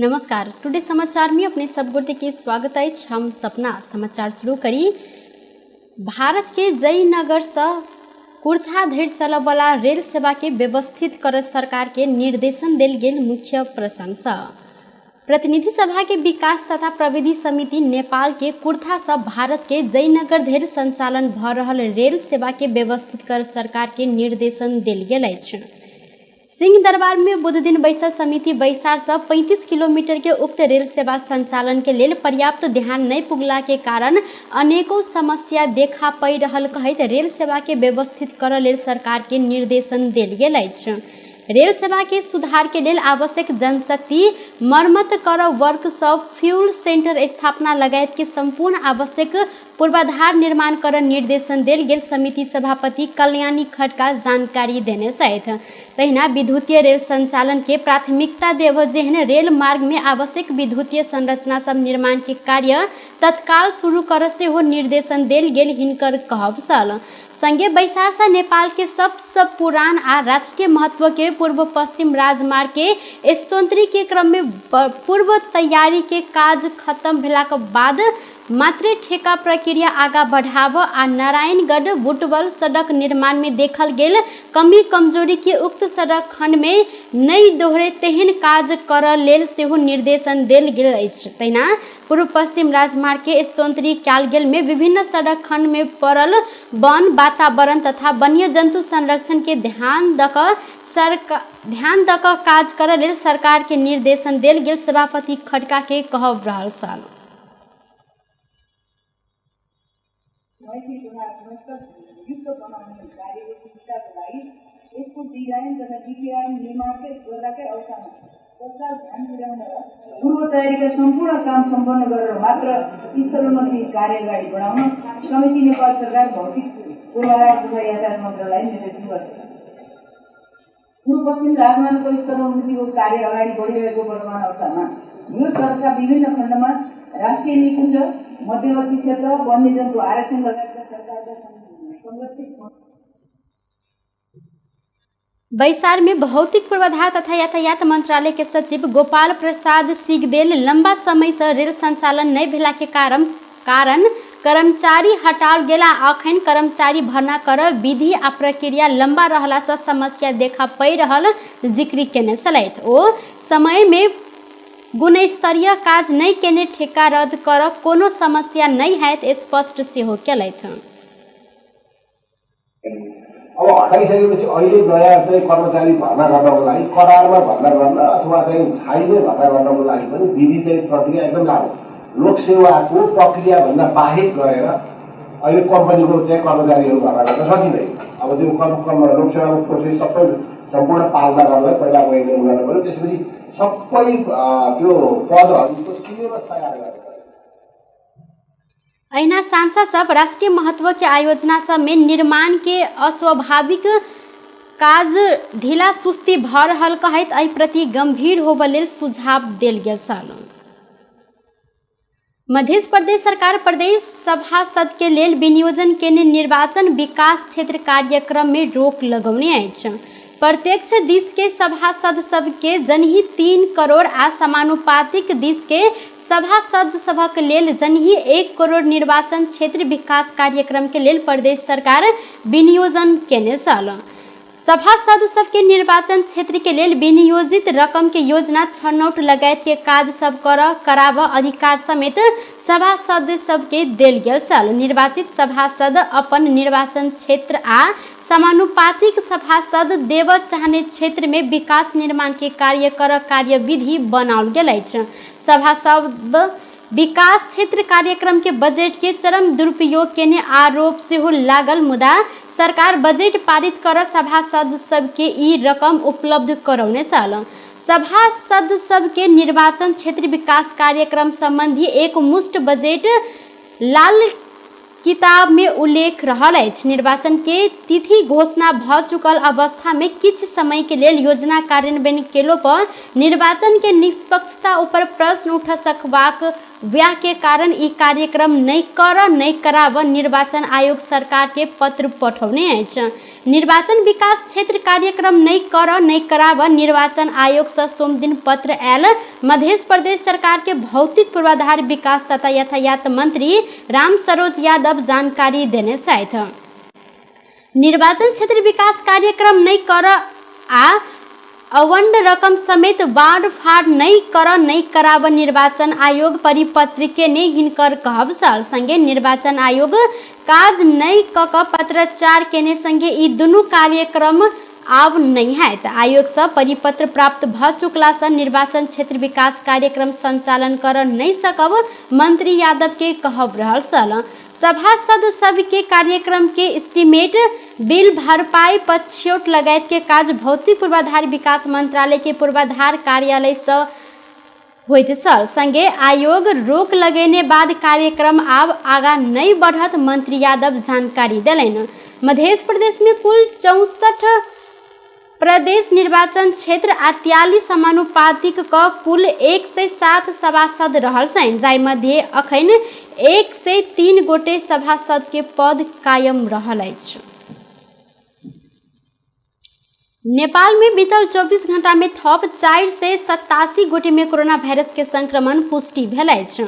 नमस्कार, टुडे समाचार में अपने सब गोटे के स्वागत है। हम सपना समाचार शुरू करी। भारत के जयनगर से कुर्था धरि चलय वाला रेल सेवा के व्यवस्थित कर सरकार के निर्देशन देल गेल मुख्य प्रशंसा। प्रतिनिधि सभा के विकास तथा प्रविधि समिति नेपाल के कुर्था से भारत के जयनगर धरि संचालन भ रहल रेल सेवा के व्यवस्थित कर सरकार के निर्देशन देल गेल अछि। सिंह दरबार में बुध दिन बैसल समिति बैसार से 35 किलोमीटर के उक्त रेल सेवा संचालन के लेल पर्याप्त ध्यान नहीं पुगला के कारण अनेकों समस्या देखा पड़ रहल कहैत रेल सेवा के व्यवस्थित करय लेल सरकार के निर्देशन देल गेल अछि। रेल सेवा के सुधार के लेल आवश्यक जनशक्ति मरम्मत कर वर्कशॉप फ्यूल सेंटर स्थापना लगायत के संपूर्ण आवश्यक पूर्वाधार निर्माण कर निर्देशन देल गेल समिति सभापति कल्याणी खड्का जानकारी देने सहित तहिना विद्युतीय रेल संचालन के प्राथमिकता देव जेहन रेल मार्ग में आवश्यक विद्युतीय संरचना सब निर्माण के कार्य तत्काल शुरू कर से हो निर्देशन देल गेल हिनकर कहब सल। संगे बैसार से नेपाल के सबसे पुरान आ राष्ट्रीय महत्व के पूर्व पश्चिम राजमार्ग के स्तोंत्री के क्रम में पूर्व तैयारी के काज खत्म भेला के बाद मात्र ठेका प्रक्रिया आगा बढ़ाव आ नारायणगढ़ बुटवल सड़क निर्माण में देखल गेल कमी कमजोरी के उक्त सड़क खंड में नहीं दोहरे तेहन काज कर लेल सेहो निर्देशन देल गेल अछि। तहिना पूर्व पश्चिम राजमार्ग के स्तोंत्री काल गेल में विभिन्न सड़क खंड में पड़ल वन वातावरण तथा वन्य जंतु संरक्षण के ध्यान दक काज कर लेल सरकार के निर्देशन देल गेल सभापति खड्का के कहब रहल साल। युक्त बनाउने कार्यको सुविधाको लागि यसको डिजाइन तथा डीपीआर निर्माणकै गर्दाकै अवस्थामा सरकार ध्यान दिलाउन र पूर्व तयारीका सम्पूर्ण काम सम्पन्न गरेर मात्र स्थलमन्त्री कार्य अगाडि बढाउन समिति नेपाल सरकार भौतिक पूर्वाधार तथा यातायात मन्त्रालयलाई निर्देशन गर्दछ। पूर्व पश्चिम राजमार्गको स्थलमन्त्रीको कार्य अगाडि बढिरहेको वर्तमान अवस्थामा यो सडकका विभिन्न खण्डमा राष्ट्रिय निकुञ्ज मध्यवर्ती क्षेत्र वन्यजन्तु आरक्षण लगायतका सरकारका संरक्षित बैसार में भौतिक पूर्वाधार तथा यातायात मंत्रालय के सचिव गोपाल प्रसाद सिगदेल लंबा समय से रेल संचालन नहीं भेला के कारण कर्मचारी हटाल गेला अखन कर्मचारी भर्ना कर विधि आ प्रक्रिया लंबा रहला से समस्या देखा पड़ रहल जिक्र केने छलैथ। ओ समय में गुणस्तरीय काज नहीं केने ठेका रद्द कर कोनो समस्या नहीं है स्पष्ट सेहो केलैथ। अब हटाइसकेपछि अहिले नयाँ चाहिँ कर्मचारी भर्ना गर्नको लागि करारमा भर्ना गर्न अथवा चाहिँ छाइने भर्ना गर्नको लागि पनि विधि चाहिँ प्रक्रिया एकदम लागु लोकसेवाको प्रक्रिया भन्दा बाहेक गएर अहिले कम्पनीको चाहिँ कर्मचारीहरू भर्ना गर्न सकिँदैन। अब त्यो लोकसेवाको प्रोसेस सबै सम्पूर्ण पाल्दा गर्दा पहिला गएर गर्नु पर्यो। त्यसपछि सबै त्यो पदहरूको सिलेबस तयार गर्नु। ऐना सांसद सब राष्ट्रीय महत्व के आयोजना सब में निर्माण के अस्वाभाविक काज ढीला सुस्ती भ रहल कहैत एहि प्रति गंभीर होबय लेल सुझाव देल गेल छल। मध्य प्रदेश सरकार प्रदेश सभासद के लेल विनियोजन केने निर्वाचन विकास क्षेत्र कार्यक्रम में रोक लगौने अछि। प्रत्यक्ष दिश के सभासद सबके जनहित 3 करोड़ आ समानुपातिक दिश के सभासद सभक लेल जनहि 1 करोड़ निर्वाचन क्षेत्र विकास कार्यक्रम के लेल प्रदेश सरकार विनियोजन केने छल। सभासद सबके निर्वाचन क्षेत्र के लेल विनियोजित रकम के योजना छनौट लगायत के काज सब कराव अधिकार समेत सभासद सबके देल गेल छल। निर्वाचित सभासद अपन निर्वाचन क्षेत्र आ समानुपातिक सभासद देव चाहने क्षेत्र में विकास निर्माण के कार्य कर कार्यविधि बनाओल गेल अछि। सभासद विकास क्षेत्र कार्यक्रम के बजट के चरम दुरुपयोग केने आरोप सेहो लागल मुदा सरकार बजट पारित कर सभासद सबके ई रकम उपलब्ध करौने छल। सभासद सबके निर्वाचन क्षेत्र विकास कार्यक्रम संबंधी एक मुश्त बजट लाल किताब में उल्लेख रहल अछि। निर्वाचन के तिथि घोषणा भ चुकल अवस्था में किछ समय के लेल योजना कार्यान्वयन केलो पर निर्वाचन के निष्पक्षता ऊपर प्रश्न उठ सकबाक ब्याह के कारण ई कार्यक्रम नहीं कराब निर्वाचन आयोग सरकार के पत्र पठौने अछि। निर्वाचन विकास क्षेत्र कार्यक्रम नहीं कराब निर्वाचन आयोग से सोम दिन पत्र आयल। मध्य प्रदेश सरकार के भौतिक पूर्वाधार विकास तथा यातायात मंत्री राम सरोज यादव जानकारी देने साथ निर्वाचन क्षेत्र विकास कार्यक्रम नहीं कर आ अवंड रकम समेत बाढ़ फाड़ नहीं कराब निर्वाचन आयोग परिपत्र के ने हिनकर कहब छल। संगे निर्वाचन आयोग काज नहीं कक पत्राचार केने संगे ई दुनू कार्यक्रम आब नहीं है। आयोग से परिपत्र प्राप्त भ चुकला से निर्वाचन क्षेत्र विकास कार्यक्रम संचालन कर नहीं सकब मंत्री यादव के कहब रहल छल। सभासद सब के कार्यक्रम के एस्टीमेट बिल भरपाई पछौट लगायत के काज भौतिक पूर्वाधार विकास मंत्रालय के पूर्वाधार कार्यालय से होइत छल। संगे आयोग रोक लगेने बाद कार्यक्रम आब आगा नहीं बढ़त मंत्री यादव जानकारी दिलैन। मध्य प्रदेश में कुल 64 प्रदेश निर्वाचन क्षेत्र आ 43 समानुपातिक क कुल 107 सभासद रहल छन्, जाहि मध्ये अखन 103 गोटे सभासद के पद कायम रहल अछि। नेपाल में बीतल 24 घंटा में थप 487 गोटे में कोरोना वायरस के संक्रमण पुष्टि भेल अछि।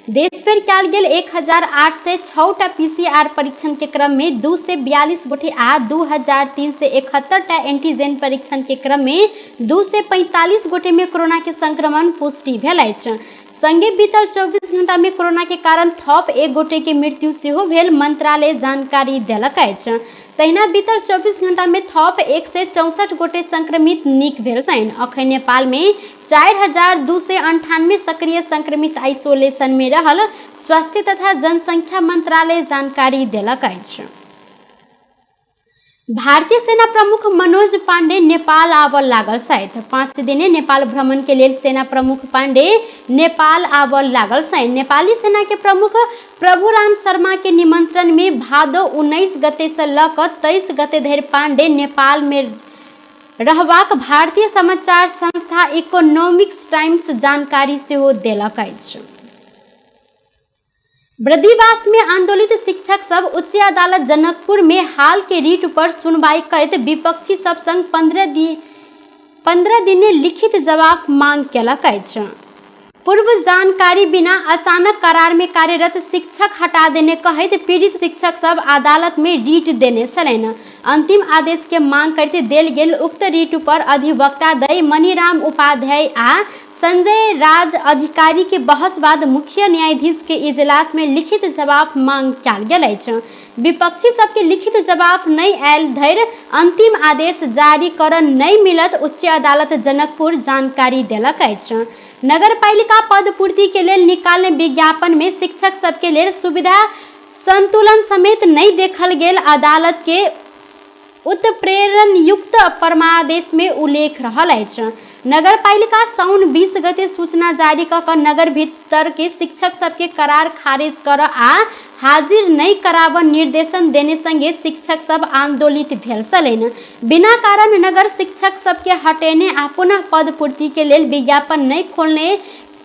देश भर कयल गेल 1806 पीसीआर परीक्षण के क्रम में 242 गोटे आ 2371 एंटीजन परीक्षण के क्रम में 245 गोटे में कोरोना के संक्रमण पुष्टि भेल अछि। संगे बीतल 24 घंटा में कोरोना के कारण थप 1 गोटे के मृत्यु सेहो भेल मंत्रालय जानकारी देलक अछि। तहिना बीतल 24 घंटा में थप 164 गोटे संक्रमित नीक भेल छन्। अखन नेपाल में 4298 सक्रिय संक्रमित आइसोलेशन में रहल स्वास्थ्य तथा जनसंख्या मंत्रालय जानकारी देलक अछि। भारतीय सेना प्रमुख मनोज पांडे नेपाल आबल लागल छथि। 5 दिने नेपाल भ्रमण के लेल सेना प्रमुख पांडे नेपाल आबल लागल छथि। नेपाली सेना के प्रमुख प्रभुराम शर्मा के निमंत्रण में भादो 19 गते से ल क 23 गते धरि पांडे नेपाल में रहबाक भारतीय समाचार संस्था इकोनॉमिक्स टाइम्स जानकारी सेहो देलक अछि। बृद्धिवास में आंदोलित शिक्षक सब उच्च अदालत जनकपुर में हाल के रीट पर सुनवाई करते विपक्षी सब संग 15 दिने लिखित जवाब मांग केलक अछि। पूर्व जानकारी बिना अचानक करार में कार्यरत शिक्षक हटा देने कहते पीड़ित शिक्षक सब अदालत में रीट देने छलैन। अंतिम आदेश के मांग करते देल गेल उक्त रीट पर अधिवक्ता दय मणिराम उपाध्याय आ संजय राज अधिकारी के बहस बाद मुख्य न्यायाधीश के इजलास में लिखित जवाब मांग कयल गेल अछि। विपक्षी सबके लिखित जवाब नहीं आयल धरि अंतिम आदेश जारी कर नहीं मिलत उच्च अदालत जनकपुर जानकारी देलक अछि। नगर पालिका पद पूर्ति के लेल निकालने विज्ञापन में शिक्षक सबके लेल सुविधा संतुलन समेत नहीं देखल गेल अदालत के उत्प्रेरण युक्त परमादेश में उल्लेख रहल अछि। नगर पालिका साउन 20 गते सूचना जारी क नगर भीतर के शिक्षक सबके करार खारिज कर आ हाजिर नहीं कराब निर्देशन देने संगे शिक्षक सब आंदोलित भेल छलैन। बिना कारण नगर शिक्षक सबके हटेने आ पुनः पद पूर्ति के लेल विज्ञापन नहीं खोलने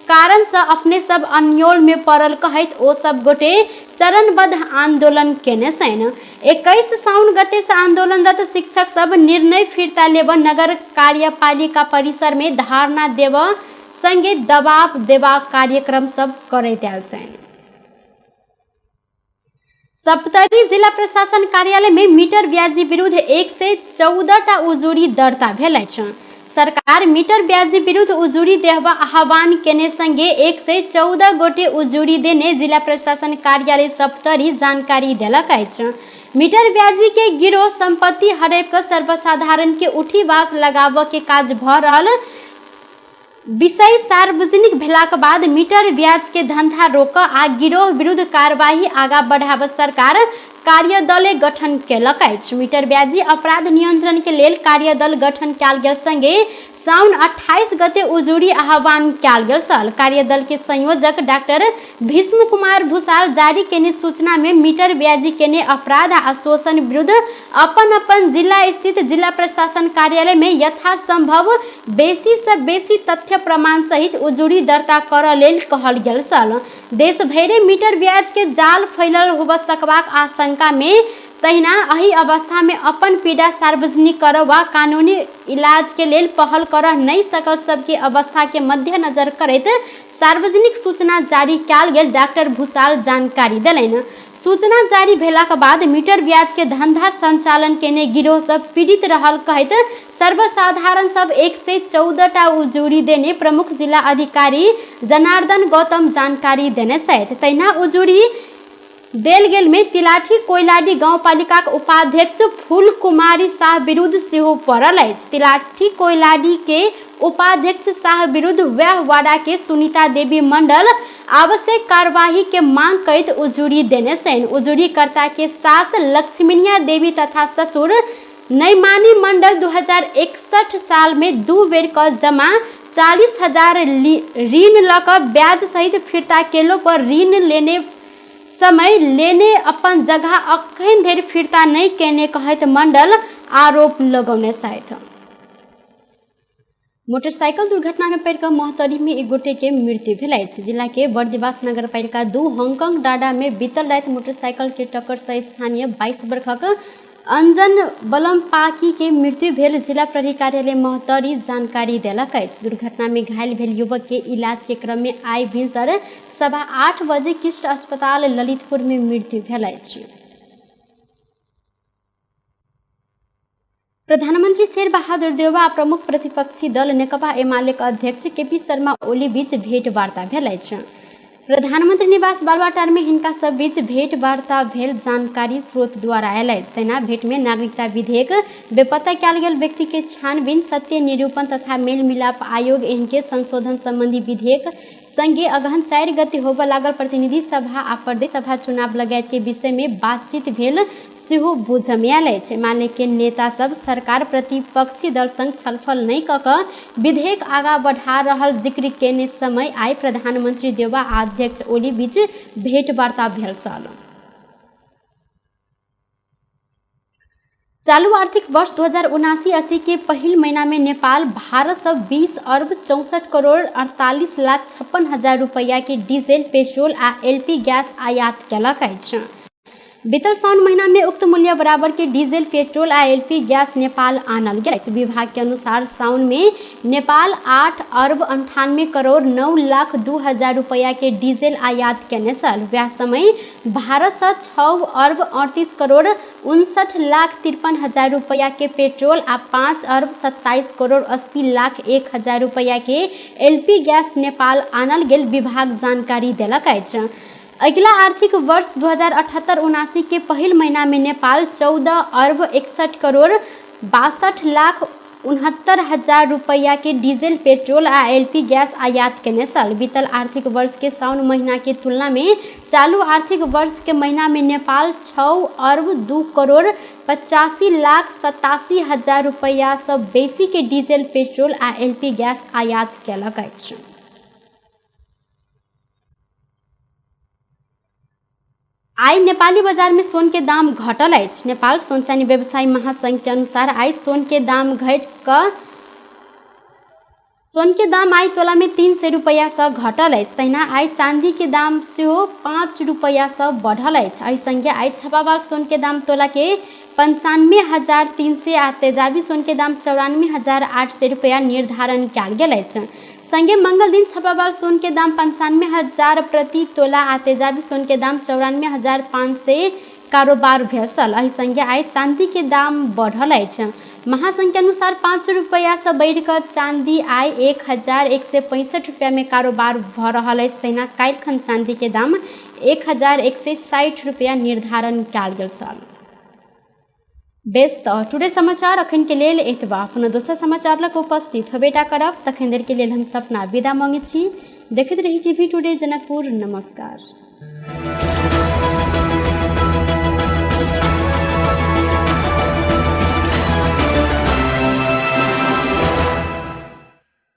कारण से अपने सब अन्योल में पड़ल कहत ओ सब गोटे चरणबद्ध आंदोलन केने छन्। 21 साउन गते से आंदोलनरत शिक्षक सब निर्णय फिरता लेब नगर कार्यपालिका परिसर में धारणा देव संगे दबाव देवा कार्यक्रम सब करैत आयल छन्। सप्तरी जिला प्रशासन कार्यालय में मीटर ब्याजी विरुद्ध 114 उजुरी दर्ता भेल अछि। सरकार मीटर ब्याजी विरुद्ध उजुरी देहबा आह्वान केने संगे 114 गोटे उजुरी देने जिला प्रशासन कार्यालय सप्तरी जानकारी देलक अछि। मीटर ब्याजी के गिरोह संपत्ति हड़प कर सर्वसाधारण के उठीवास लगाब के काज भ रहल विषय सार्वजनिक भेलाक बाद मीटर ब्याज के धंधा रोक आ गिरोह विरुद्ध कार्यवाही आगा बढ़ाब सरकार कार्यदल गठन केलक अछि। मीटर ब्याजी अपराध नियंत्रण के लेल कार्यदल गठन कयल गेल संगे साउन 28 गते उजुरी आह्वान कयल गेल छल। कार्यदल के संयोजक डॉक्टर भीष्म कुमार भूषाल जारी केने सूचना में मीटर ब्याजी केने अपराध आ शोषण विरुद्ध अपन जिला स्थित जिला प्रशासन कार्यालय में यथासंभव बेसी से बेसी तथ्य प्रमाण सहित उजुरी दर्ता करऽ लेल कहल गेल छल। देश भरि मीटर ब्याज के जाल फैलल होबऽ सकबाक आशंका में तहिना एही अवस्था में अपन पीड़ा सार्वजनिक करऽ वा कानूनी इलाज के लेल पहल करऽ नहीं सकल सबके अवस्था के मद्देनजर करैत सार्वजनिक सूचना जारी कयल गेल डॉक्टर भूषाल जानकारी देलनि। सूचना जारी भेलाक बाद मीटर ब्याज के धंधा संचालन केने गिरोह सब पीड़ित रहल कहैत सर्वसाधारण सब 114टा उजुरी देने प्रमुख जिला अधिकारी जनार्दन गौतम जानकारी देने छथि। तहिना उजुरी देल गेल में तिलाठी कोइलाडी गाउँपालिका उपाध्यक्ष फूल कुमारी शाह विरुद्ध सेहो पड़ल अछि। तिलाठी कोइलाडी के उपाध्यक्ष शाह विरुद्ध वह वाड़ा के सुनीता देवी मंडल आवश्यक कार्यवाही के मांग करते उजुरी देने छन्। उजुरीकर्ता के सास लक्ष्मीनिया देवी तथा ससुर नैमानी मंडल 2061 साल में 2 बेर का जमा 40,000 ऋण लक ब्याज सहित फिरता केलो पर ऋण लेने समय लेने अपन जगह अखन धरि फिरता नहीं केने कहैत मंडल आरोप लगौने छथि। मोटरसाइकिल दुर्घटना में पड़ मोहतरी में एक गोटे के मृत्यु भेल अछि। जिला के बर्दिवास नगरपालिका 2 हांगकांग डाडा में बीतल रात मोटरसाइकिल के टक्कर से स्थानीय 22 वर्षक अंजन बलमपाकी के मृत्यु भेल जिला प्रहरी कार्यालय मोहतरी जानकारी देलक अछि। दुर्घटना में घायल भेल युवक के इलाज के क्रम में आई भिनसर 8:15 बजे किस्ट अस्पताल ललितपुर में मृत्यु भेल अछि। प्रधानमंत्री शेर बहादुर देउवा प्रमुख प्रतिपक्षी दल नेकपा एमाले अध्यक्ष केपी शर्मा ओली बीच भेंटवार्ता भेल अछि। प्रधानमंत्री निवास बालुवाटार में हिनका सब बीच भेंट वार्ता भेल जानकारी स्रोत द्वारा आयल अछि। तहिना भेंट में नागरिकता विधेयक, बेपत्ता कयल गेल व्यक्ति के छानबीन, सत्य निरूपण तथा मेल मिलाप आयोग इनके संशोधन संबंधी विधेयक संगे अगहन 4 गते होबऽ लागल प्रतिनिधि सभा आ प्रदेश सभा चुनाव लगायत के विषय में बातचीत भेल सेहो बुझऽ में आयल अछि। माले के नेता सब सरकार प्रतिपक्षी दल संग छलफल नहीं कऽ विधेयक आगा बढ़ा रहल जिक्र केने समय आई प्रधानमंत्री देउवा अध्यक्ष ओली बीच भेंट वार्ता भेल छल। चालू आर्थिक वर्ष 2079-80 के पहिल महीना में नेपाल भारत से 20 अरब 64 करोड़ 48 लाख 56 हजार रुपया के डीजल, पेट्रोल आ एलपी गैस आयात कयलक अछि। बीतल साउन महीना में उक्त मूल्य बराबर के डीजल, पेट्रोल आ एलपी गैस नेपाल आनल गेल अछि। विभाग के अनुसार साउन में नेपाल 8 अरब 98 करोड़ 9 लाख 2 हजार रुपया के डीजल आयात केने छल। वह समय भारत से 6 अरब 38 करोड़ 59 लाख 53 हजार रुपया के पेट्रोल आ 5 अरब 27 करोड़ 80 लाख 1 हजार रुपया के एलपी गैस नेपाल आनल गेल विभाग जानकारी देलक अछि। अगला आर्थिक वर्ष 2078-79 के पहिल महीना में नेपाल 14 अरब 61 करोड़ 62 लाख 69 हजार रुपया के डीजल, पेट्रोल आ एलपी गैस आयात केने छल। बीतल आर्थिक वर्ष के साउन महीना के तुलना में चालू आर्थिक वर्ष के महीना में नेपाल 6 अरब 2 करोड़ 85 लाख 87 हजार रुपया से बेसी के डीजल, पेट्रोल आ एलपी गैस आयात कयलक अछि। आई नेपाली बाजार में सोन के दाम घटल अछि। नेपाल सोन चानी व्यवसायी महासंघ के अनुसार आई सोन के दाम आई तोला में 300 रुपया से घटल अछि। तहिना आई चांदी के दाम सेहो 5 रुपया से बढ़ल अछि। एहि संगे आई छापावार सोन के दाम तोला के 95,300 आ तेजाबी सोन के दाम 94,800 रुपया निर्धारण कयल गेल अछि। संगे मंगल दिन छापावार सोन के दाम 95,000 प्रति तोला आ तेजाबी सोन के दाम 94,500 कारोबार भेल छल। एहि संगे आई चांदी के दाम बढ़ल अछि। महासंघ के अनुसार 5 रुपया से बढ़िकर चांदी आई 1,165 रुपया में कारोबार भ रहल अछि। तहिना काल्हिखन चांदी के दाम 1,160 रुपया निर्धारण कयल गेल छल। बेस्ट टुडे समाचार अखन के लेल एतबा। पुनः दोसर समाचार लग उपस्थित हेबेटा करब। तखन देर के लेल हम सपना विदा मांगे छी। देखैत रही टीवी टुडे जनकपुर। नमस्कार।